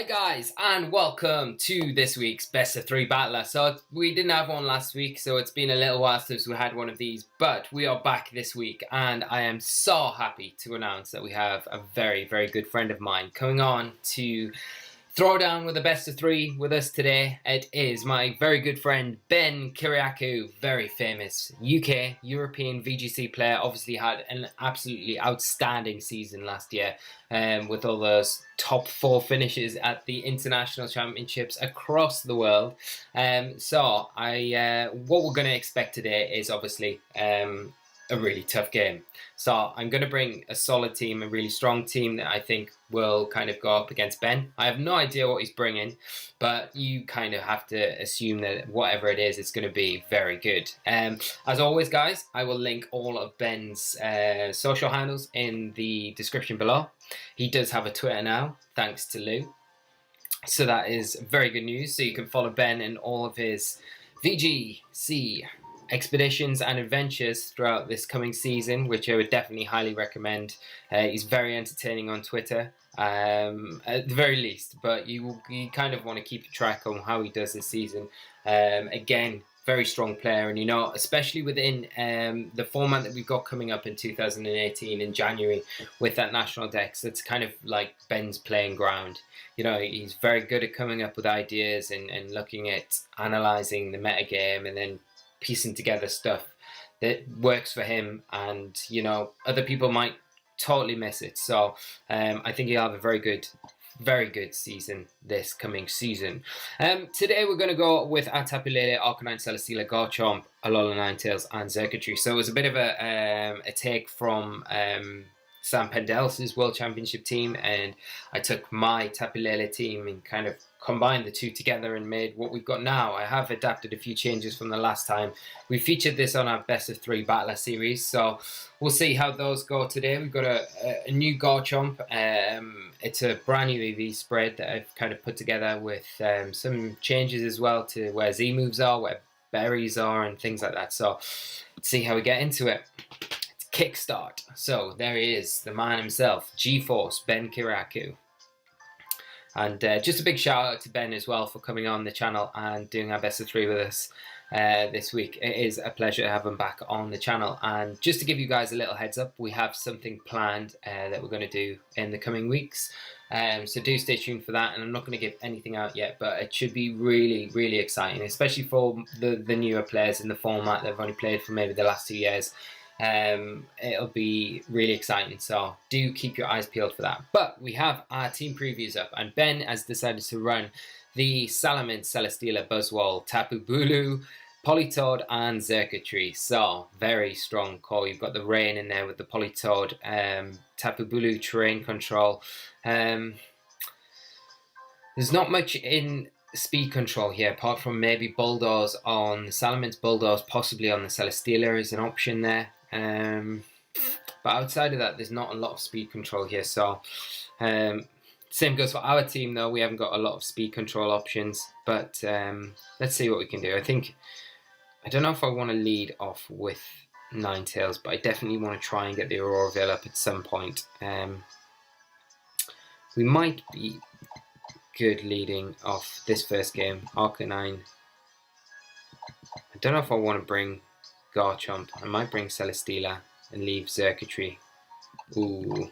Guys, and welcome to this week's Best of 3 Battler. So we didn't have one last week, so it's been a little while since we had one of these, but we are back this week, and I am so happy to announce that we have a very, very good friend of mine coming on to throw down with the Best of 3 with us today. It is my very good friend Ben Kyriakou, very famous UK European VGC player. Obviously had an absolutely outstanding season last year, with all those top 4 finishes at the international championships across the world. What we're going to expect today is obviously a really tough game. So I'm going to bring a solid team, a really strong team that I think will kind of go up against Ben. I have no idea what he's bringing, but you kind of have to assume that whatever it is, it's going to be very good. As always, guys, I will link all of Ben's social handles in the description below. He does have a Twitter now, thanks to Lou. So that is very good news. So you can follow Ben and all of his VGC expeditions and adventures throughout this coming season, which I would definitely highly recommend. He's very entertaining on Twitter, at the very least, but you kind of want to keep track on how he does this season. Again, very strong player, and especially within the format that we've got coming up in 2018 in January with that national decks, that's kind of like Ben's playing ground. He's very good at coming up with ideas and looking at analysing the metagame and then piecing together stuff that works for him, and other people might totally miss it. So I think he'll have a very good season this coming season. Today we're going to go with our Tapu Lele, Arcanine, Celesteela, Garchomp, Alola Ninetales and Xurkitree. So it was a bit of a take from Sam Pendel's World Championship team, and I took my Tapu Lele team and kind of combined the two together and made what we've got now. I have adapted a few changes from the last time we featured this on our Best of 3 Battler series, so we'll see how those go today. We've got a new Garchomp. It's a brand new EV spread that I've kind of put together with some changes as well to where Z moves are, where berries are and things like that. So let's see how we get into it. It's kickstart. So there he is, the man himself, G-Force, Ben Kyriakou. And just a big shout out to Ben as well for coming on the channel and doing our Best of 3 with us this week. It is a pleasure to have him back on the channel. And just to give you guys a little heads up, we have something planned that we're going to do in the coming weeks. So do stay tuned for that. And I'm not going to give anything out yet, but it should be really, really exciting, especially for the newer players in the format that have only played for maybe the last 2 years. It'll be really exciting, so do keep your eyes peeled for that. But we have our team previews up, and Ben has decided to run the Salamence, Celesteela, Buzzwole, Tapu Bulu, Politoed and Xurkitree. So very strong call. You've got the rain in there with the Politoed, Tapu Bulu terrain control. There's not much in speed control here, apart from maybe Bulldoze on the Salamence, Bulldoze possibly on the Celesteela is an option there. But outside of that, there's not a lot of speed control here. So same goes for our team though. We haven't got a lot of speed control options, but let's see what we can do. I don't know if I want to lead off with Ninetales, but I definitely want to try and get the Auroraville up at some point. We might be good leading off this first game. Arcanine. I don't know if I want to bring Garchomp. I might bring Celesteela and leave Xurkitree. Ooh.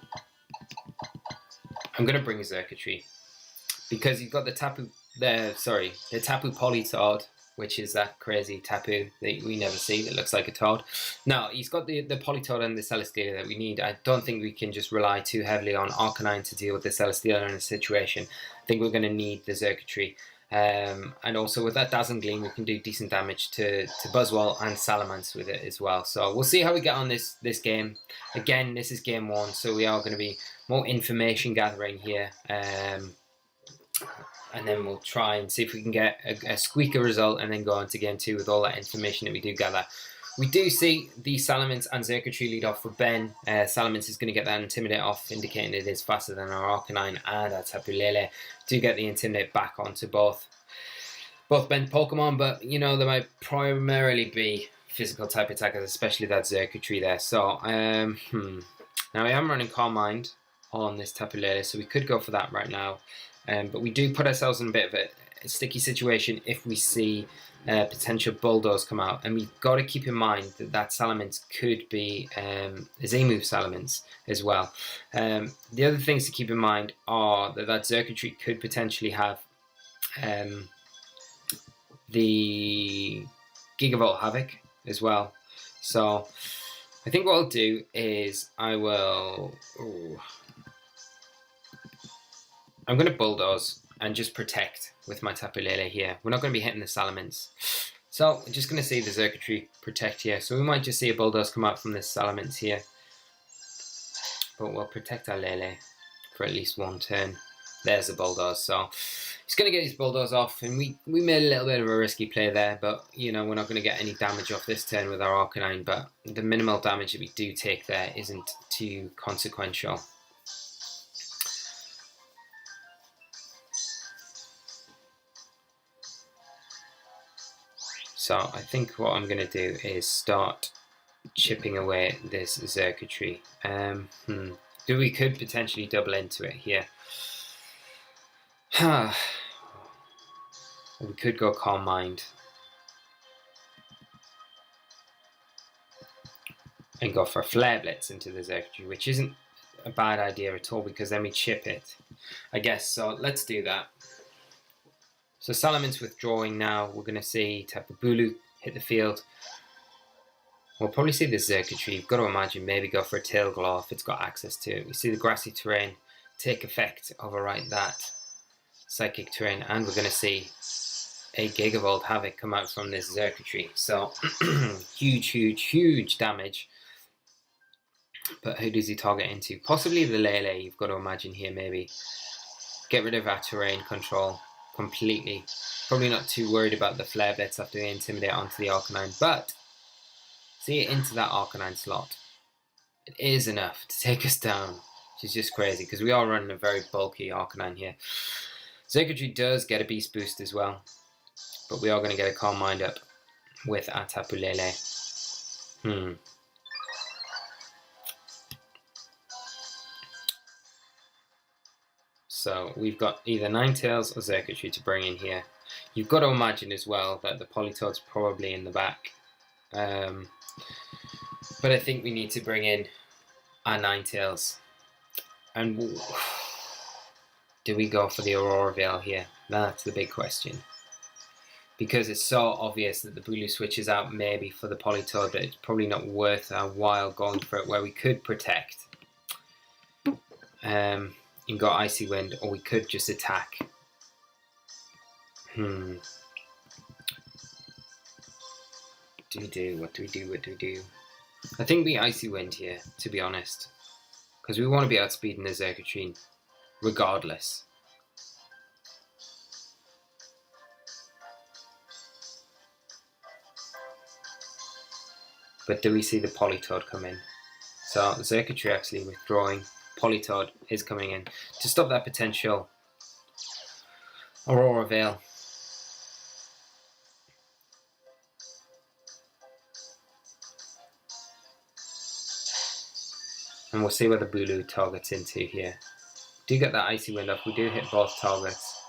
I'm going to bring Xurkitree because you've got the Tapu Politoed, which is that crazy Tapu that we never see that looks like a Toad. No, he's got the Politoed and the Celesteela that we need. I don't think we can just rely too heavily on Arcanine to deal with the Celesteela in a situation. I think we're going to need the Xurkitree. And also with that Dazzling Gleam, we can do decent damage to Buzzwole and Salamence with it as well. So we'll see how we get on this game. Again, this is game 1, so we are going to be more information gathering here. And then we'll try and see if we can get a squeaker result and then go on to game 2 with all that information that we do gather. We do see the Salamence and Xurkitree lead off for Ben. Salamence is going to get that Intimidate off, indicating it is faster than our Arcanine, and our Tapu Lele do get the Intimidate back onto both Ben's Pokemon, but they might primarily be physical type attackers, especially that Xurkitree there. So, now I am running Calm Mind on this Tapu Lele, so we could go for that right now. But we do put ourselves in a bit of a sticky situation if we see potential bulldoze come out, and we've got to keep in mind that Salamence could be a Z-move Salamence as well. The other things to keep in mind are that Circuitry could potentially have the Gigavolt Havoc as well. So I think what I'll do is I'm going to bulldoze and just protect with my Tapu Lele here. We're not going to be hitting the Salamence. So we're just going to see the Circuitry protect here. So we might just see a bulldoze come out from this Salamence here. But we'll protect our Lele for at least one turn. There's a bulldoze. So he's going to get his bulldoze off, and we made a little bit of a risky play there, but you know, we're not going to get any damage off this turn with our Arcanine, but the minimal damage that we do take there isn't too consequential. So I think what I'm going to do is start chipping away this Circuitry. We could potentially double into it here. We could go Calm Mind and go for a Flare Blitz into the Circuitry, which isn't a bad idea at all, because then we chip it, I guess. So let's do that. So Salamence withdrawing now. We're going to see Tapu Bulu hit the field. We'll probably see the Circuitry. You've got to imagine maybe go for a Tail Glow if it's got access to it. We see the Grassy Terrain take effect, overwrite that Psychic Terrain, and we're going to see a Gigavolt Havoc come out from this Circuitry. So huge damage. But who does he target into? Possibly the Lele, you've got to imagine here, maybe. Get rid of our terrain control completely. Probably not too worried about the Flare Blitz after they Intimidate onto the Arcanine, but see it into that Arcanine slot. It is enough to take us down, which is just crazy, because we are running a very bulky Arcanine here. Circuitry does get a Beast Boost as well, but we are going to get a Calm Mind up with our Tapu Lele. So we've got either Ninetales or Circuitry to bring in here. You've got to imagine as well that the Politoed's probably in the back. But I think we need to bring in our Ninetales. And do we go for the Aurora Veil here? That's the big question. Because it's so obvious that the Bulu switches out maybe for the Politoed that it's probably not worth our while going for it, where we could protect. And got Icy Wind, or we could just attack. What do we do? I think we Icy Wind here, to be honest, because we want to be outspeeding the Circuitry regardless. But do we see the Politoed come in? So the Circuitry actually withdrawing. Politoed is coming in to stop that potential Aurora Veil. And we'll see where the Bulu targets into here. Do get that Icy Wind off. We do hit both targets,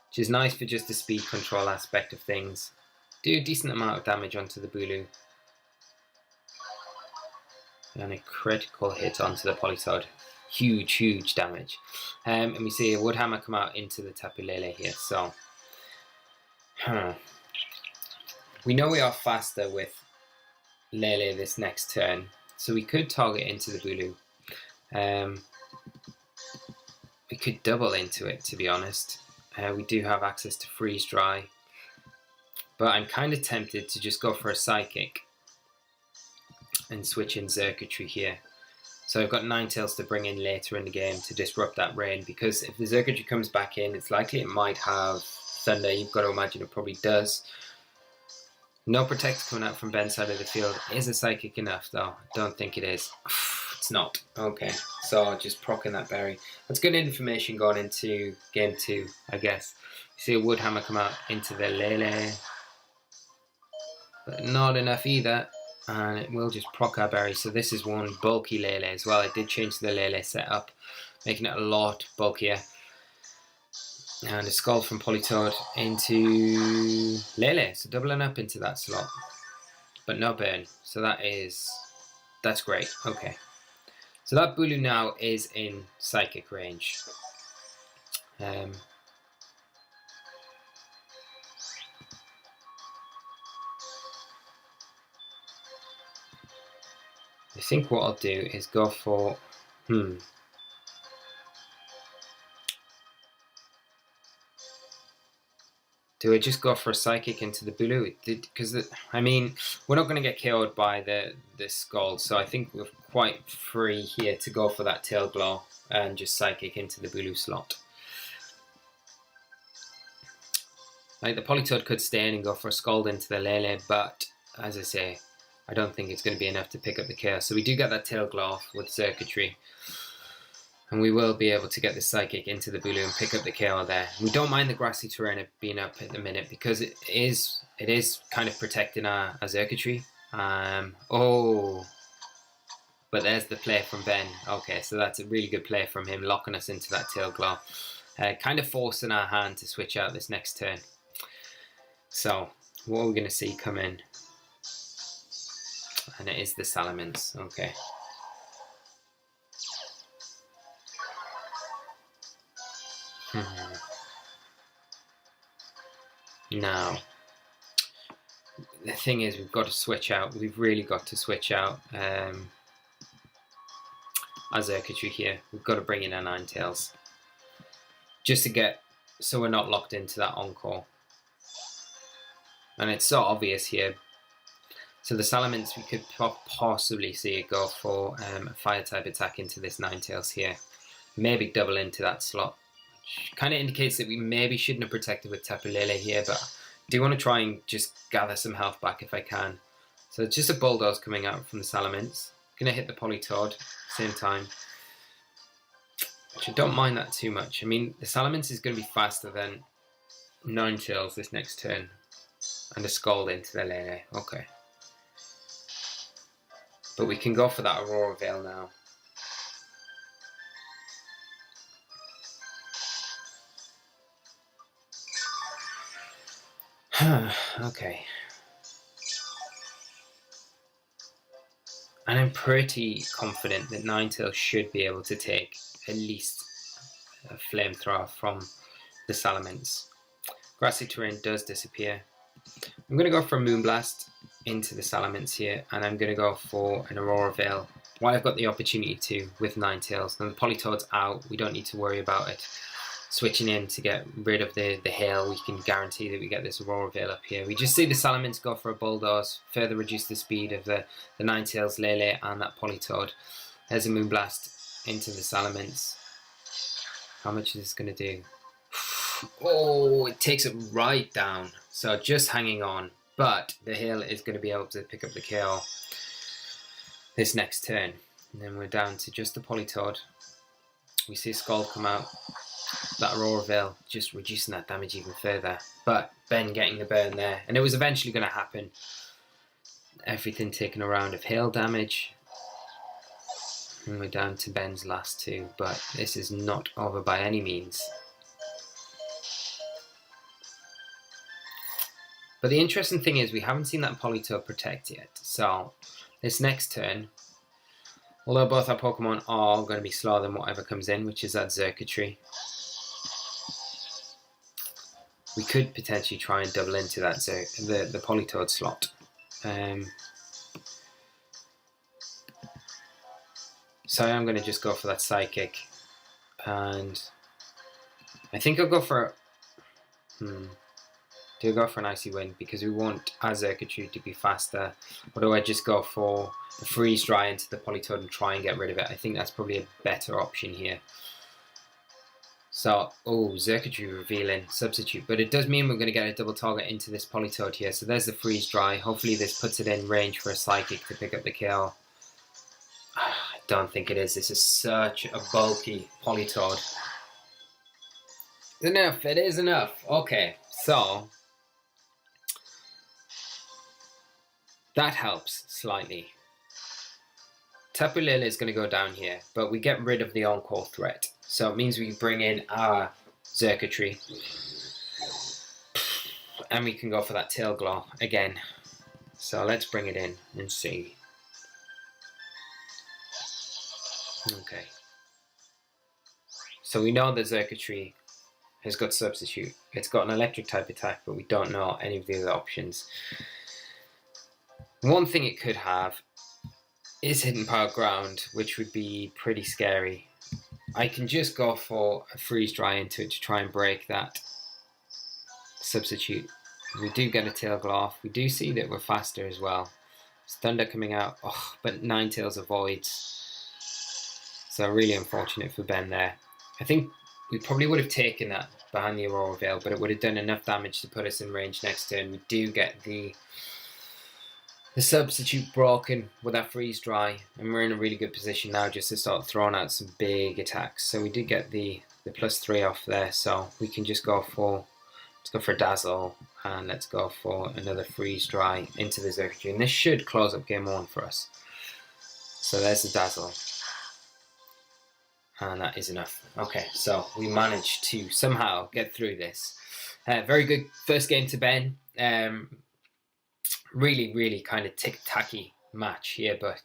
which is nice for just the speed control aspect of things. Do a decent amount of damage onto the Bulu. And a critical hit onto the Politoed. Huge damage. And we see a Woodhammer come out into the Tapu Lele here. So we know we are faster with Lele this next turn, so we could target into the Bulu. We could double into it, to be honest. We do have access to Freeze Dry, but I'm kind of tempted to just go for a Psychic and switch in Circuitry here. So I've got Ninetales to bring in later in the game to disrupt that rain, because if the Circuitry comes back in, it's likely it might have Thunder. You've got to imagine it probably does. No Protect coming out from Ben's side of the field. Is a Psychic enough though? I don't think it is. It's not. Okay, so just procking that berry. That's good information going into game 2, I guess. You see a Woodhammer come out into the Lele, but not enough either. And it will just proc our berry. So this is one bulky Lele as well. I did change the Lele setup, making it a lot bulkier. And a Skull from Politoed into Lele, so doubling up into that slot. But no burn, so that's great. Okay. So that Bulu now is in Psychic range. I think what I'll do is go for... Do I just go for a Psychic into the Bulu? Because, I mean, we're not going to get killed by the Skull, so I think we're quite free here to go for that Tail Glow and just Psychic into the Bulu slot. Like, the Politoed could stay in and go for a Scald into the Lele, but, as I say, I don't think it's going to be enough to pick up the Chaos. So we do get that Tail Glow off with Circuitry. And we will be able to get the Psychic into the Bulu and pick up the KO there. We don't mind the grassy terrain being up at the minute because it is kind of protecting our circuitry. Oh, but there's the play from Ben. Okay, so that's a really good play from him, locking us into that Tail Glow. Kind of forcing our hand to switch out this next turn. So, what are we going to see come in? And it is the Salamence. Okay. Now, the thing is, we've got to switch out. We've really got to switch out our circuitry here. We've got to bring in our Ninetales. Just to get, so we're not locked into that Encore. And it's so obvious here. So the Salamence, we could possibly see it go for a Fire type attack into this Ninetales here. Maybe double into that slot. Which kind of indicates that we maybe shouldn't have protected with Tapu Lele here, but I do want to try and just gather some health back if I can. So it's just a Bulldoze coming out from the Salamence. Gonna hit the Politoed same time. Which I don't mind that too much. I mean, the Salamence is going to be faster than Ninetales this next turn. And a Scald into the Lele. Okay. But we can go for that Aurora Veil now. Okay. And I'm pretty confident that Ninetales should be able to take at least a Flamethrower from the Salamence. Grassy Terrain does disappear. I'm going to go for a Moonblast into the Salamence here, and I'm going to go for an Aurora Veil while I've got the opportunity to with Ninetales. Now the Politoed's out, we don't need to worry about it. Switching in to get rid of the hail, we can guarantee that we get this Aurora Veil up here. We just see the Salamence go for a Bulldoze, further reduce the speed of the Ninetales, Lele, and that Politoed. There's a Moonblast into the Salamence. How much is this going to do? Oh, it takes it right down. So just hanging on. But the hail is going to be able to pick up the KO this next turn. And then we're down to just the Politoed. We see Scald come out. That Aurora Veil just reducing that damage even further. But Ben getting the burn there. And it was eventually going to happen. Everything taken a round of hail damage. And we're down to Ben's last two. But this is not over by any means. But the interesting thing is we haven't seen that Politoed protect yet. So this next turn, although both our Pokemon are going to be slower than whatever comes in, which is that Circuitry, we could potentially try and double into that the Politoed slot. So I'm going to just go for that Psychic, and I think I'll go for do I go for an Icy Wind because we want our Circuitry to be faster, or do I just go for a Freeze Dry into the Politoed and try and get rid of it? I think that's probably a better option here. So, Circuitry revealing Substitute, but it does mean we're going to get a double target into this Politoed here. So there's the Freeze Dry. Hopefully this puts it in range for a Psychic to pick up the kill. I don't think it is. This is such a bulky Politoed. Enough. It is enough. Okay, so that helps slightly. Tapu Lele is going to go down here, but we get rid of the Encore threat. So it means we bring in our Circuitry. And we can go for that Tail Glow again. So let's bring it in and see. Okay. So we know the Circuitry has got Substitute. It's got an electric type attack, but we don't know any of the other options. One thing it could have is Hidden Power Ground, which would be pretty scary. I can just go for a Freeze Dry into it to try and break that Substitute. We do get a Tail Glow off. We do see that we're faster as well. It's Thunder coming out, but Ninetales avoids. So really unfortunate for Ben there. I think we probably would have taken that behind the Aurora Veil, but it would have done enough damage to put us in range next turn. We do get the Substitute broken with that Freeze Dry, and we're in a really good position now just to start throwing out some big attacks. So we did get the +3 off there, so we can just go for, let's go for Dazzle, and let's go for another Freeze Dry into the Circuitry, and this should close up game 1 for us. So there's the Dazzle, and that is enough. Okay, so we managed to somehow get through this. Very good first game to Ben. Really kind of tick-tacky match here, but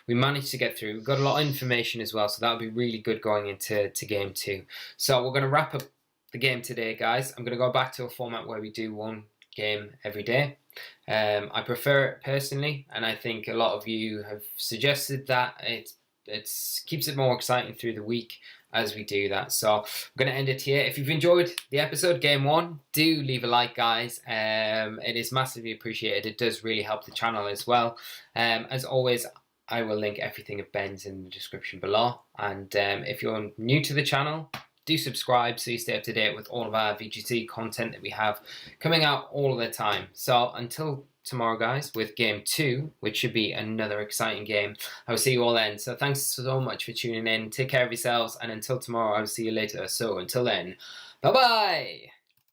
we managed to get through. We've got a lot of information as well, so that'll be really good going into game 2. So we're going to wrap up the game today, guys. I'm going to go back to a format where we do one game every day. I prefer it personally, and I think a lot of you have suggested that it keeps it more exciting through the week as we do that. So I'm going to end it here. If you've enjoyed the episode, game 1, do leave a like, guys. It is massively appreciated. It does really help the channel as well. As always, I will link everything of Ben's in the description below. And if you're new to the channel, do subscribe so you stay up to date with all of our VGC content that we have coming out all the time. So until tomorrow, guys, with game 2, which should be another exciting game, I will see you all then. So thanks so much for tuning in. Take care of yourselves, and until tomorrow, I will see you later. So until then, bye bye.